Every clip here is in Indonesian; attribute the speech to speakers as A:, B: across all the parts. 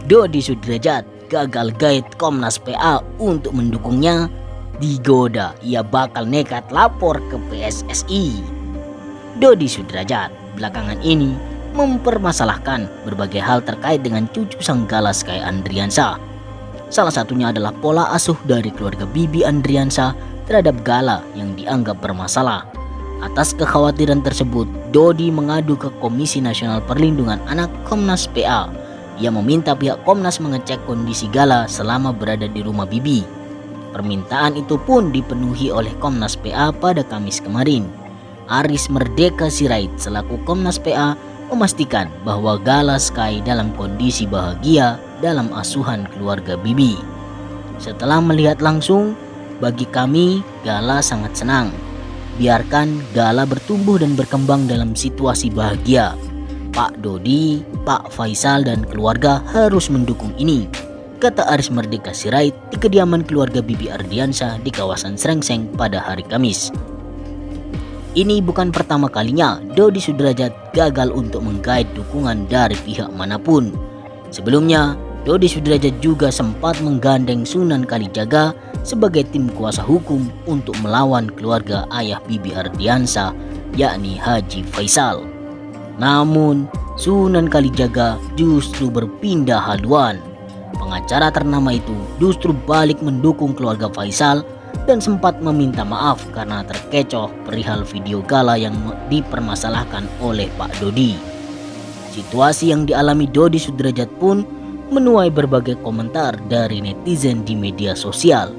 A: Dodi Sudrajat gagal gaet Komnas PA untuk mendukungnya, digoda ia bakal nekat lapor ke PSSI. Dodi Sudrajat belakangan ini mempermasalahkan berbagai hal terkait dengan cucu sang Gala Sky Andriansah. Salah satunya adalah pola asuh dari keluarga Bibi Andriansah terhadap Gala yang dianggap bermasalah. Atas kekhawatiran tersebut, Dodi mengadu ke Komisi Nasional Perlindungan Anak Komnas PA. Ia meminta pihak Komnas mengecek kondisi Gala selama berada di rumah Bibi. Permintaan itu pun dipenuhi oleh Komnas PA pada Kamis kemarin. Aris Merdeka Sirait selaku Komnas PA memastikan bahwa Gala Sky dalam kondisi bahagia dalam asuhan keluarga Bibi. Setelah melihat langsung, bagi kami Gala sangat senang. Biarkan Gala bertumbuh dan berkembang dalam situasi bahagia. Pak Dodi, Pak Faisal dan keluarga harus mendukung ini, kata Aris Merdeka Sirait di kediaman keluarga Bibi Ardiansah di kawasan Srengseng pada hari Kamis. Ini bukan pertama kalinya Dodi Sudrajat gagal untuk menggait dukungan dari pihak manapun. Sebelumnya, Dodi Sudrajat juga sempat menggandeng Sunan Kalijaga sebagai tim kuasa hukum untuk melawan keluarga ayah Bibi Ardiansah, yakni Haji Faisal. Namun, Sunan Kalijaga justru berpindah haluan. Pengacara ternama itu justru balik mendukung keluarga Faisal dan sempat meminta maaf karena terkecoh perihal video Gala yang dipermasalahkan oleh Pak Dodi. Situasi yang dialami Dodi Sudrajat pun menuai berbagai komentar dari netizen di media sosial.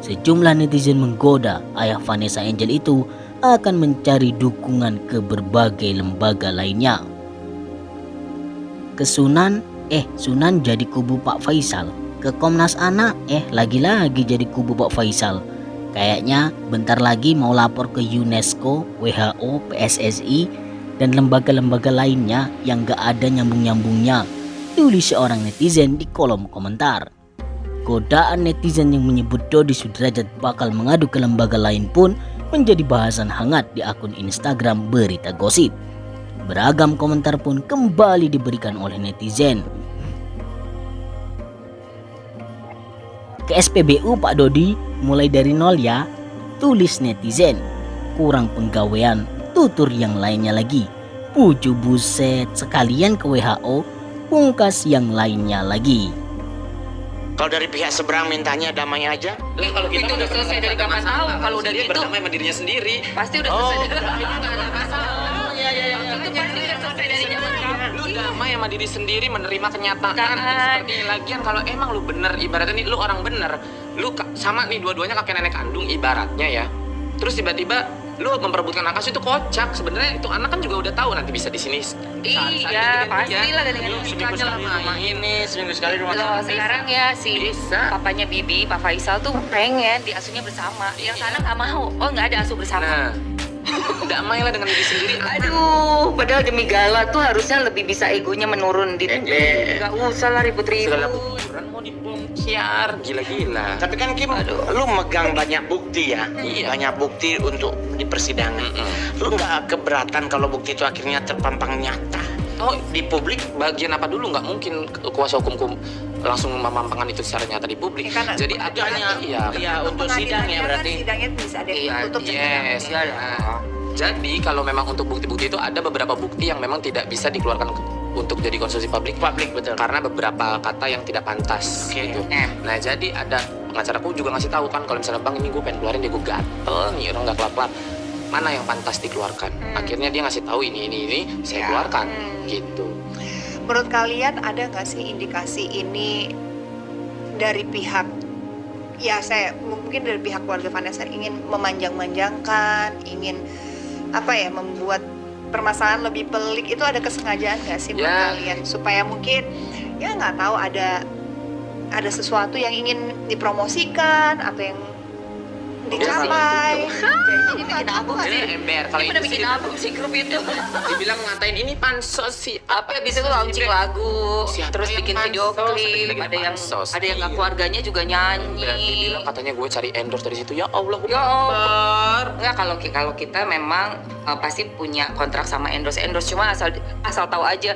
A: Sejumlah netizen menggoda ayah Vanessa Angel itu akan mencari dukungan ke berbagai lembaga lainnya. Sunan jadi kubu Pak Faisal. Ke Komnas Anak, lagi-lagi jadi kubu Pak Faisal. Kayaknya bentar lagi mau lapor ke UNESCO, WHO, PSSI, dan lembaga-lembaga lainnya yang gak ada nyambung-nyambungnya, tulis seorang netizen di kolom komentar. Godaan netizen yang menyebut Dodi Sudrajat bakal mengadu ke lembaga lain pun menjadi bahasan hangat di akun Instagram Berita Gosip. Beragam komentar pun kembali diberikan oleh netizen. Ke SPBU Pak Dodi mulai dari nol ya, tulis netizen. Kurang penggawean, tutur yang lainnya lagi. Puju buset, sekalian ke WHO, pungkas yang lainnya lagi.
B: Kalau dari pihak seberang mintanya damai aja.
C: Kalau gitu udah selesai dari kapan tahu. Kalau udah
D: dia
C: gitu
D: berdamai sama dirinya sendiri.
C: pasti udah selesai. Enggak ada masalah. Itu pasti udah selesai dari zaman kamu.
D: Lu damai sama diri sendiri, menerima kenyataan seperti ini. Lagian kalau emang lu bener, ibaratnya nih lu orang bener, lu sama nih dua-duanya kakek nenek kandung ibaratnya ya. Terus tiba-tiba lu memperebutkan Akash itu kocak. Sebenarnya itu anak kan juga udah tahu nanti bisa di sini.
C: Iya, pastilah dari
D: seminggu sekali di rumah ini, seminggu sekali di rumah
C: loh, sekarang ya si papanya Bibi, Pak Faisal tuh pengen diasuhnya bersama. Yang sana nggak mau. Oh, nggak ada asuh bersama.
D: Nah, damai lah dengan diri sendiri.
C: Aduh, padahal demi Gala tuh harusnya lebih bisa egonya menurun di nggak usah lah ribut-ribut.
D: Segala kuburan mau dibongkar, gila-gila.
B: Tapi kan Kim, lu megang banyak bukti ya.
D: Iya.
B: Banyak bukti untuk di persidangan. Lu nggak keberatan kalau bukti itu akhirnya terpampang nyata
D: Oh,
B: di publik?
D: bagian apa dulu nggak mungkin kuasa hukumku langsung memampangkan itu secara nyata di publik.
C: Ya kan,
D: jadi adanya
B: Untuk sidang ya berarti.
C: Sidangnya bisa ada
D: iya,
C: ditutup
D: yes, nah, jadi kalau memang untuk bukti-bukti itu ada beberapa bukti yang memang tidak bisa dikeluarkan untuk jadi konsumsi publik
B: Betul.
D: karena beberapa kata yang tidak pantas gitu. Nah, jadi ada pengacaraku juga ngasih tahu kan kalau misalnya bang ini gue pengen keluarin dia, gue gatel nih orang nggak kelar-kelar, mana yang pantas dikeluarkan. Akhirnya dia ngasih tahu ini saya keluarkan gitu.
E: Menurut kalian ada nggak sih indikasi ini dari pihak, ya saya mungkin dari pihak keluarga Vanessa ingin memanjang-manjangkan, ingin membuat permasalahan lebih pelik, itu ada kesengajaan nggak sih buat kalian supaya mungkin ya nggak tahu ada sesuatu yang ingin dipromosikan atau yang dicapai?
C: Jadi bikin album
D: Ini
C: sih.
D: ember kalau
C: Ini
D: itu
C: udah bikin
D: sih
C: album sih grup itu.
D: dibilang ngatain ini pansos sih
C: Tapi abis itu launching lagu,
D: Siapa
C: terus
D: yang
C: bikin
D: pansos?
C: video klip,
D: Bikin
C: ada yang
D: pansos,
C: nggak
D: iya.
C: keluarganya juga
D: berarti
C: nyanyi.
D: bilang katanya gue cari endorse dari situ. Ya Allah,
C: Ya Allah. Enggak, kalau kita memang pasti punya kontrak sama endorse. Cuma asal tahu aja,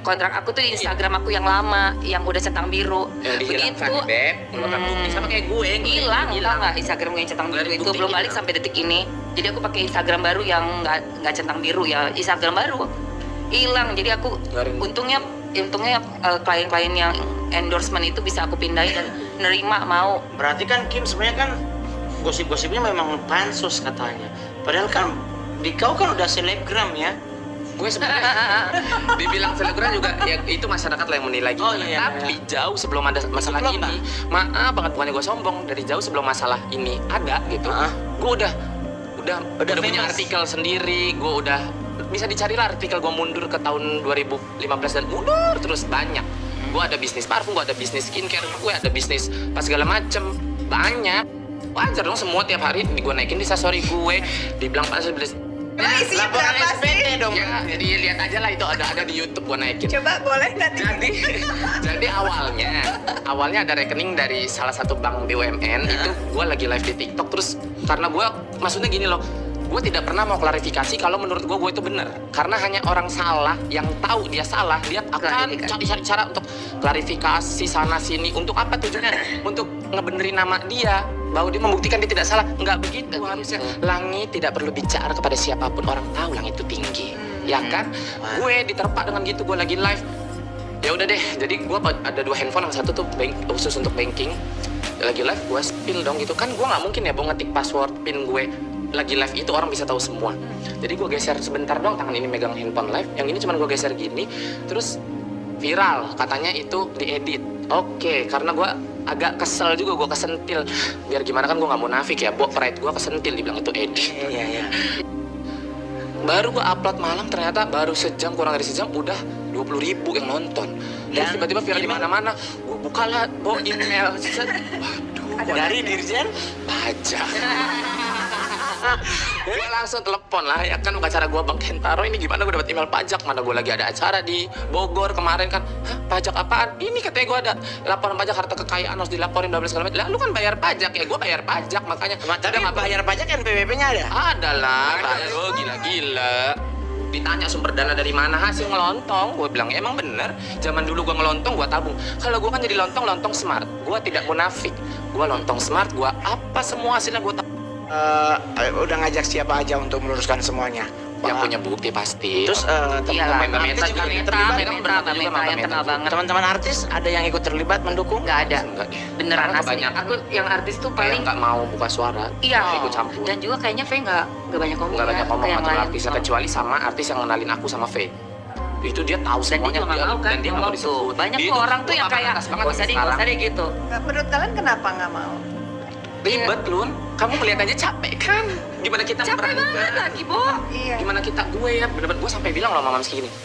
C: kontrak aku tuh di Instagram aku yang lama, yang udah centang biru.
D: Yang dihilangkan,
C: Begitu
D: Beb. Lu kan bukti sama kayak gue.
C: hilang, tau nggak Instagram gue yang centang biru itu
D: Bukti
C: belum balik
D: hilang.
C: sampai detik ini. Jadi aku pakai Instagram baru yang nggak centang biru ya, Instagram baru hilang. Jadi aku
D: Garing.
C: untungnya klien-klien yang endorsement itu bisa aku pindahin dan nerima mau.
B: Berarti kan Kim sebenarnya kan gosip-gosipnya memang pansos katanya. Padahal kan di kau kan udah selebgram ya.
D: Gue sebenarnya dibilang selebgram juga ya itu masyarakat lah yang menilai gitu.
B: Oh, iya,
D: Tapi jauh sebelum ada masalah
B: Sebelum
D: ini, maaf banget bukannya gue sombong, dari jauh sebelum masalah ini ada gitu.
B: Ah.
D: Gue udah punya
B: famous.
D: artikel sendiri, gue udah bisa dicari lah artikel gue mundur ke tahun 2015 dan mundur terus banyak. Gue ada bisnis parfum, gue ada bisnis skincare, gue ada bisnis pas segala macem banyak. Wajar dong semua tiap hari gue naikin di story gue, dibilang pansos
E: Isinya
B: Laporan
E: berapa
B: SPT
E: sih?
B: dong.
D: ya, jadi lihat aja lah itu ada di YouTube gue naikin.
E: Coba boleh nanti.
D: Jadi awalnya ada rekening dari salah satu bank BUMN itu gue lagi live di TikTok terus karena gue maksudnya gini loh, gue tidak pernah mau klarifikasi kalau menurut gue itu benar karena hanya orang salah yang tahu dia salah dia akan cari cara untuk klarifikasi sana sini untuk apa tujuannya untuk ngebenerin nama dia bahwa dia membuktikan dia tidak salah. Nggak begitu harusnya. Langit tidak perlu bicara kepada siapapun, orang tahu langit itu tinggi ya kan. Gue diterpa dengan gitu, gue lagi live ya udah deh, jadi gue ada 2 handphone, yang satu tuh khusus untuk banking, lagi live gue spill dong gitu kan. Gue nggak mungkin ya mau ngetik password pin gue lagi live itu orang bisa tahu semua. Jadi gue geser sebentar dong, tangan ini megang handphone live, yang ini cuman gue geser gini terus viral katanya itu diedit. Oke, karena gue agak kesel juga, gue kesentil biar gimana kan gue nggak munafik ya, pride gue kesentil dibilang itu edit.
B: Iya.
D: Baru gue upload malam ternyata baru sejam, kurang dari sejam udah 20.000 yang nonton. Dan tiba-tiba viral di mana-mana. Gue buka lah, bawa email. Waduh,
B: Dari Dirjen
D: pajak. Gue langsung telepon lah ya kan, acara gue Bang Kentaro ini gimana gue dapat email pajak, mana gue lagi ada acara di Bogor kemarin kan. Hah, pajak apaan? Ini katanya gue ada laporan pajak harta kekayaan harus dilaporin 12 segala macam. Lah lu kan bayar pajak ya, gue bayar pajak makanya.
B: Tapi bayar pajak NPWP-nya ada?
D: Ada lah, lo gila-gila. Ditanya sumber dana dari mana, hasil ngelontong. Gue bilang emang bener, zaman dulu gue ngelontong gue tabung. Kalau gue kan jadi lontong smart, gue tidak munafik. Gue lontong smart, gue apa semua hasilnya gue tabung.
B: Udah ngajak siapa aja untuk meluruskan semuanya?
D: Yang punya bukti pasti.
B: Terus
C: Iyalah,
B: teman-teman
D: Meta
B: artis
D: juga
B: juga yang
D: Meta,
B: terlibat.
D: Meta.
C: Mbak Meta yang kenal banget.
B: Teman-teman artis ada yang ikut terlibat mendukung?
C: Nggak ada,
D: Enggak deh.
C: beneran
D: Karena
C: asli.
D: kebanyakan
C: Aku yang artis tuh
D: kayak
C: paling
D: nggak mau buka suara.
C: iya,
D: ikut campur.
C: dan juga kayaknya Faye nggak banyak ngomong.
D: Nggak banyak ngomong
C: kayak
D: sama
C: yang lain.
D: artis, kecuali sama artis yang ngenalin aku sama Faye. Itu dia tahu
C: Dan dia
D: semuanya,
C: juga nggak mau kan
D: dan dia nggak mau
C: ngomong tuh.
D: disebut.
C: Banyak
D: Dia
C: tuh
D: itu
C: orang tuh yang
D: papan
C: kayak
D: atas banget
C: gak usah
D: sampai
C: deh, gak usah
D: sekarang.
C: deh gitu.
E: Nah, menurut kalian kenapa nggak mau?
D: Ribet Lun, kamu melihat aja capek kan? Gimana kita
C: Capek
D: memperhatikan?
C: banget lagi, Bo.
E: Iya.
D: Gimana kita, gue ya bener-bener gue sampai bilang loh sama Mamski gini,